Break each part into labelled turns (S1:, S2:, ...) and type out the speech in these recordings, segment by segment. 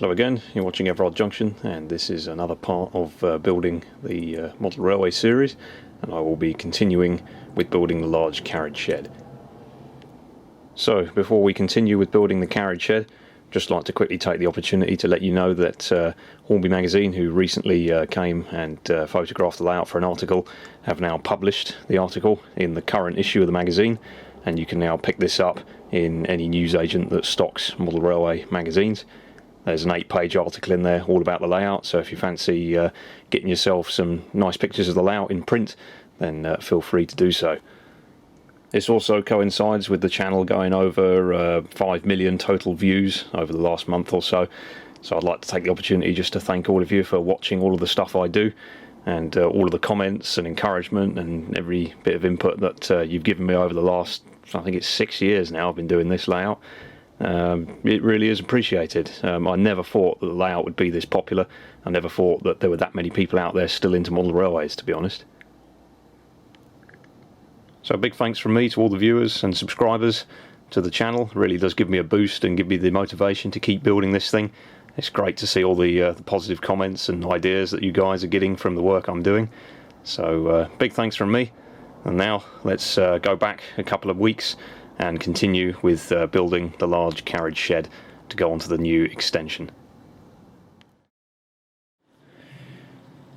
S1: Hello again, you're watching Everard Junction, and this is another part of building the model railway series, and I will be continuing with building the large carriage shed. So before we continue with building the carriage shed, just like to quickly take the opportunity to let you know that Hornby magazine, who recently came and photographed the layout for an article, have now published the article in the current issue of the magazine, and you can now pick this up in any newsagent that stocks model railway magazines. There's an 8-page article in there all about the layout, so if you fancy getting yourself some nice pictures of the layout in print, then feel free to do so. This also coincides with the channel going over 5 million total views over the last month or so. So I'd like to take the opportunity just to thank all of you for watching all of the stuff I do, and all of the comments and encouragement and every bit of input that you've given me over the last, I think it's 6 years now I've been doing this layout. It really is appreciated. I never thought that the layout would be this popular. I never thought that there were that many people out there still into model railways, to be honest. So a big thanks from me to all the viewers and subscribers to the channel. It really does give me a boost and give me the motivation to keep building this thing. It's great to see all the positive comments and ideas that you guys are getting from the work I'm doing. So big thanks from me. And now let's go back a couple of weeks and continue with building the large carriage shed to go onto the new extension.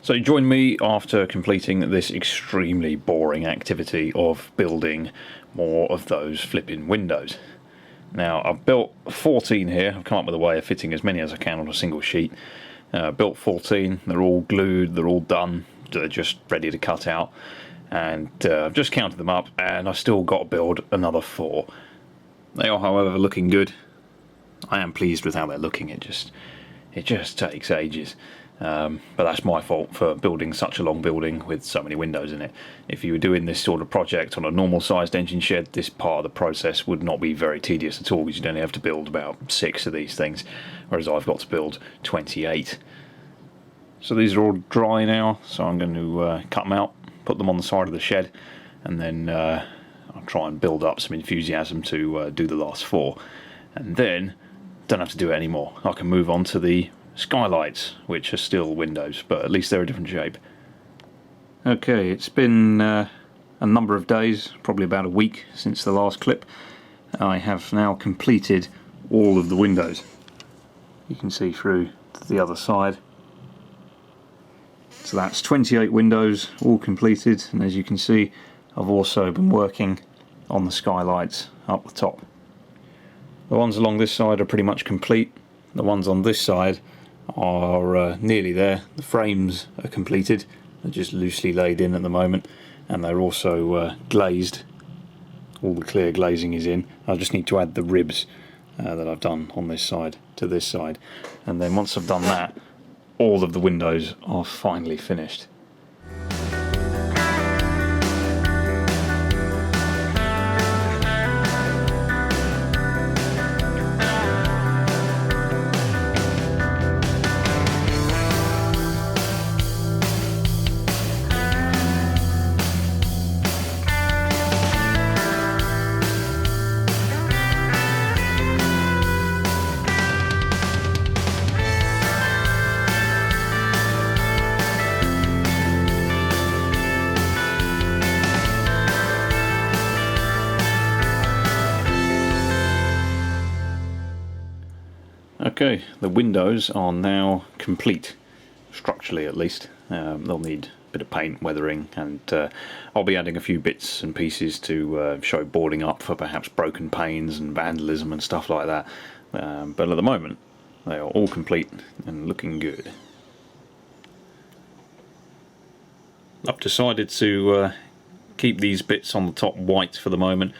S1: So join me after completing this extremely boring activity of building more of those flipping windows. Now I've built 14 here. I've come up with a way of fitting as many as I can on a single sheet. Built 14, they're all glued, they're all done, they're just ready to cut out. And I've just counted them up, and I've still got to build another 4. They are, however, looking good. I am pleased with how they're looking. It just takes ages. But that's my fault for building such a long building with so many windows in it. If you were doing this sort of project on a normal sized engine shed, this part of the process would not be very tedious at all, because you'd only have to build about 6 of these things, whereas I've got to build 28. So these are all dry now, so I'm going to cut them out, put them on the side of the shed, and then I'll try and build up some enthusiasm to do the last 4, and then don't have to do it anymore. I can move on to the skylights, which are still windows, but at least they're a different shape. Okay, it's been a number of days, probably about a week since the last clip. I have now completed all of the windows. You can see through to the other side. So that's 28 windows all completed, and as you can see, I've also been working on the skylights up the top. The ones along this side are pretty much complete. The ones on this side are nearly there. The frames are completed, they're just loosely laid in at the moment, and they're also glazed. All the clear glazing is in. I just need to add the ribs that I've done on this side to this side, and then once I've done that, all of the windows are finally finished. Okay, the windows are now complete, structurally at least. They'll need a bit of paint, weathering, and I'll be adding a few bits and pieces to show boarding up for perhaps broken panes and vandalism and stuff like that. But at the moment, they are all complete and looking good. I've decided to keep these bits on the top white for the moment.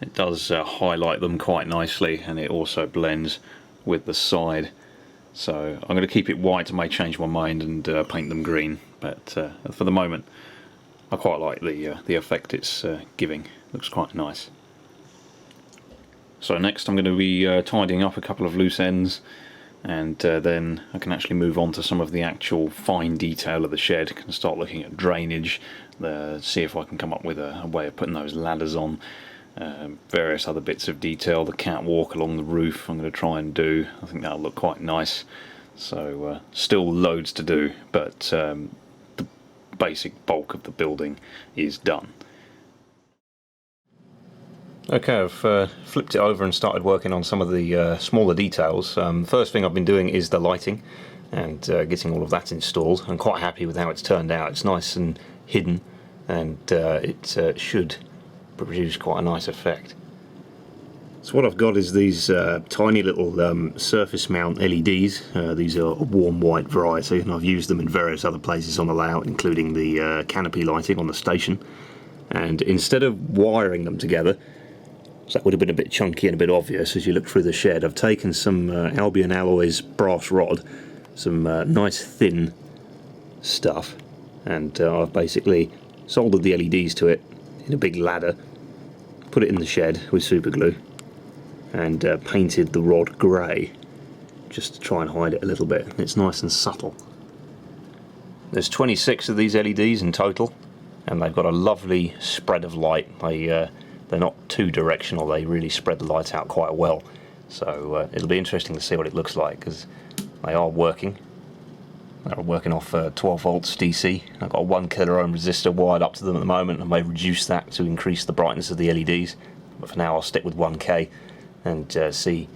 S1: It does highlight them quite nicely, and it also blends with the side, so I'm going to keep it white. I may change my mind and paint them green, but for the moment I quite like the effect it's giving. Looks quite nice. So next I'm going to be tidying up a couple of loose ends, and then I can actually move on to some of the actual fine detail of the shed. I can start looking at drainage, see if I can come up with a way of putting those ladders on, various other bits of detail. The catwalk along the roof I'm going to try and do. I think that'll look quite nice. So still loads to do, but the basic bulk of the building is done. Okay, I've flipped it over and started working on some of the smaller details. First thing I've been doing is the lighting and getting all of that installed. I'm quite happy with how it's turned out. It's nice and hidden, and it should produce quite a nice effect. So what I've got is these tiny little surface mount LEDs. These are a warm white variety, and I've used them in various other places on the layout, including the canopy lighting on the station. And instead of wiring them together, so that would have been a bit chunky and a bit obvious as you look through the shed, I've taken some Albion Alloys brass rod, some nice thin stuff, and I've basically soldered the LEDs to it in a big ladder, put it in the shed with super glue, and painted the rod grey just to try and hide it a little bit. It's nice and subtle. There's 26 of these LEDs in total, and they've got a lovely spread of light. They're not too directional, they really spread the light out quite well. So it'll be interesting to see what it looks like, because they are working. They're working off 12 volts DC. I've got a 1 kilo ohm resistor wired up to them at the moment. I may reduce that to increase the brightness of the LEDs, but for now I'll stick with 1K and see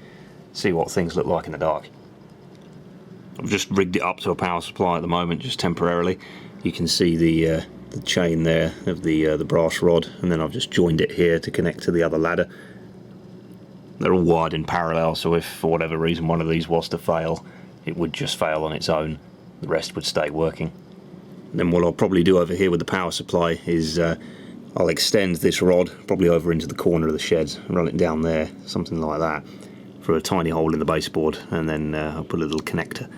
S1: what things look like in the dark. I've just rigged it up to a power supply at the moment, just temporarily. You can see the chain there of the brass rod, and then I've just joined it here to connect to the other ladder. They're all wired in parallel, so if for whatever reason one of these was to fail, it would just fail on its own. The rest would stay working. And then what I'll probably do over here with the power supply is I'll extend this rod probably over into the corner of the shed and run it down there, something like that, through a tiny hole in the baseboard, and then I'll put a little connector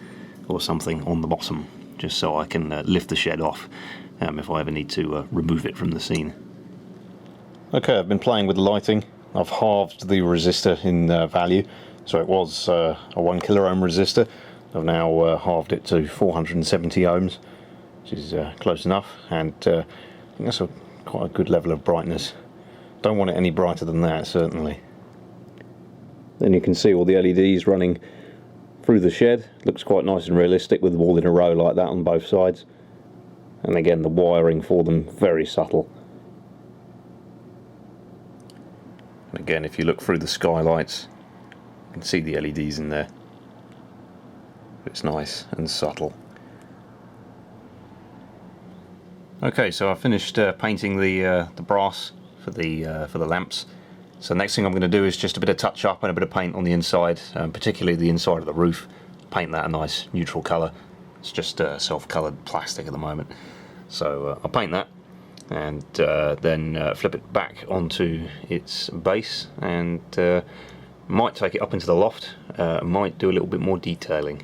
S1: or something on the bottom just so I can lift the shed off if I ever need to remove it from the scene. Okay, I've been playing with the lighting. I've halved the resistor in value, so it was a 1 kilo ohm resistor. I've now halved it to 470 ohms, which is close enough, and I think that's quite a good level of brightness. Don't want it any brighter than that, certainly. Then you can see all the LEDs running through the shed. Looks quite nice and realistic with them all in a row like that on both sides. And again, the wiring for them very subtle. And again, if you look through the skylights, you can see the LEDs in there. It's nice and subtle. Okay, so I finished painting the brass for the lamps. So next thing I'm going to do is just a bit of touch up and a bit of paint on the inside, particularly the inside of the roof. Paint that a nice neutral colour. It's just self-coloured plastic at the moment. So I'll paint that and then flip it back onto its base, and might take it up into the loft, might do a little bit more detailing.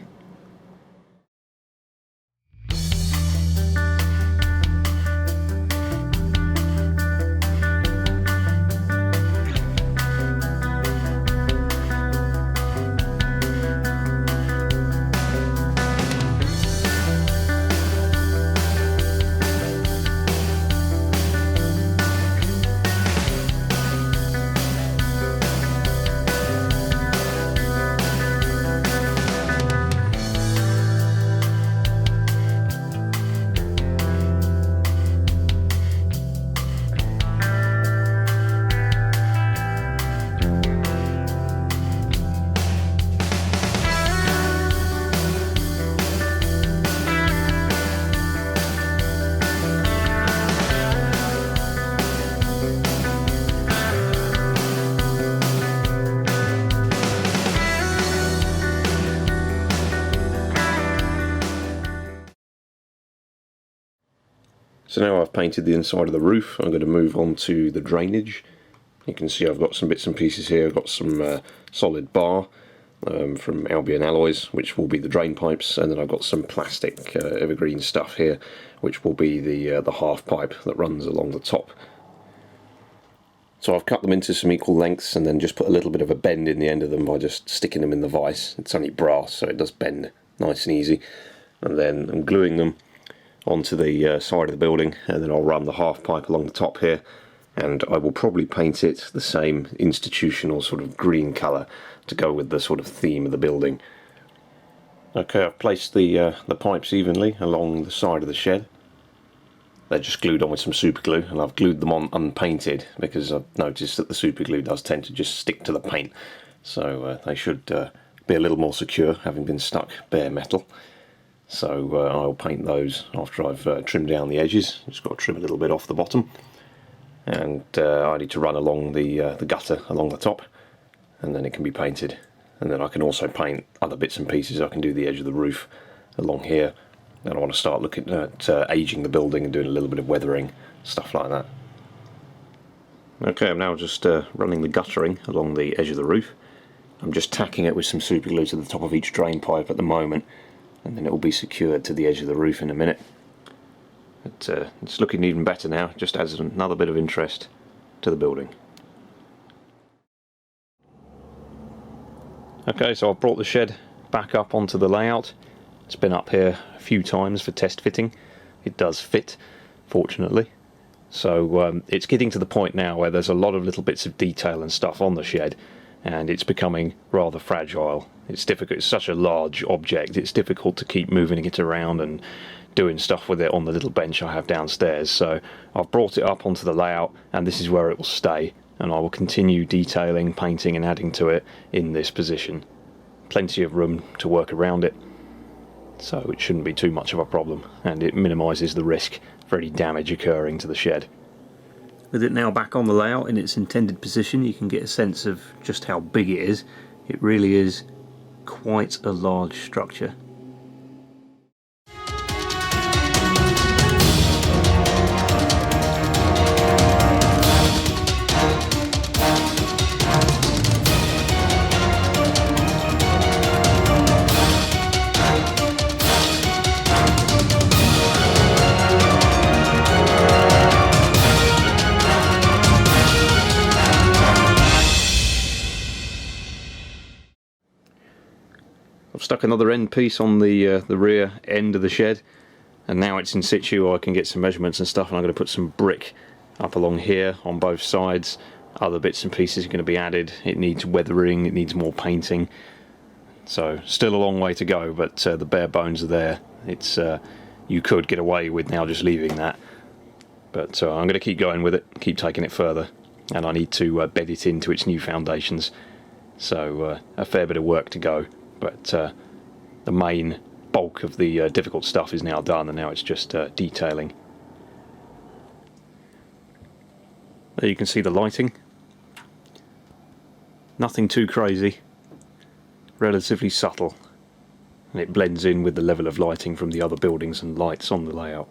S1: So now I've painted the inside of the roof, I'm going to move on to the drainage. You can see I've got some bits and pieces here. I've got some solid bar from Albion Alloys, which will be the drain pipes, and then I've got some plastic evergreen stuff here, which will be the half pipe that runs along the top. So I've cut them into some equal lengths and then just put a little bit of a bend in the end of them by just sticking them in the vise. It's only brass, so it does bend nice and easy. And then I'm gluing them onto the side of the building, and then I'll run the half pipe along the top here,
S2: and I will probably paint it the same institutional sort of green colour to go with the sort of theme of the building. Okay, I've placed the pipes evenly along the side of the shed. They're just glued on with some super glue, and I've glued them on unpainted because I've noticed that the super glue does tend to just stick to the paint, so they should be a little more secure having been stuck bare metal. So I'll paint those after I've trimmed down the edges. Just got to trim a little bit off the bottom, and I need to run along the gutter along the top, and then it can be painted. And then I can also paint other bits and pieces. I can do the edge of the roof along here. Then I want to start looking at aging the building and doing a little bit of weathering, stuff like that. Okay, I'm now just running the guttering along the edge of the roof. I'm just tacking it with some super glue to the top of each drain pipe at the moment, and then it will be secured to the edge of the roof in a minute. But it's looking even better now, just adds another bit of interest to the building. Okay, so I've brought the shed back up onto the layout. It's been up here a few times for test fitting. It does fit, fortunately. So it's getting to the point now where there's a lot of little bits of detail and stuff on the shed, and it's becoming rather fragile. It's difficult. It's such a large object. It's difficult to keep moving it around and doing stuff with it on the little bench I have downstairs. So I've brought it up onto the layout, and this is where it will stay. And I will continue detailing, painting and adding to it in this position. Plenty of room to work around it, so it shouldn't be too much of a problem, and it minimises the risk for any damage occurring to the shed. With it now back on the layout in its intended position, you can get a sense of just how big it is. It really is quite a large structure. I've stuck another end piece on the rear end of the shed, and now it's in situ. I can get some measurements and stuff, and I'm going to put some brick up along here on both sides. Other bits and pieces are going to be added. It needs weathering, it needs more painting, so still a long way to go, but the bare bones are there. It's you could get away with now just leaving that, but I'm going to keep going with it, keep taking it further, and I need to bed it into its new foundations, so a fair bit of work to go. But the main bulk of the difficult stuff is now done, and now it's just detailing. There you can see the lighting. Nothing too crazy, relatively subtle, and it blends in with the level of lighting from the other buildings and lights on the layout.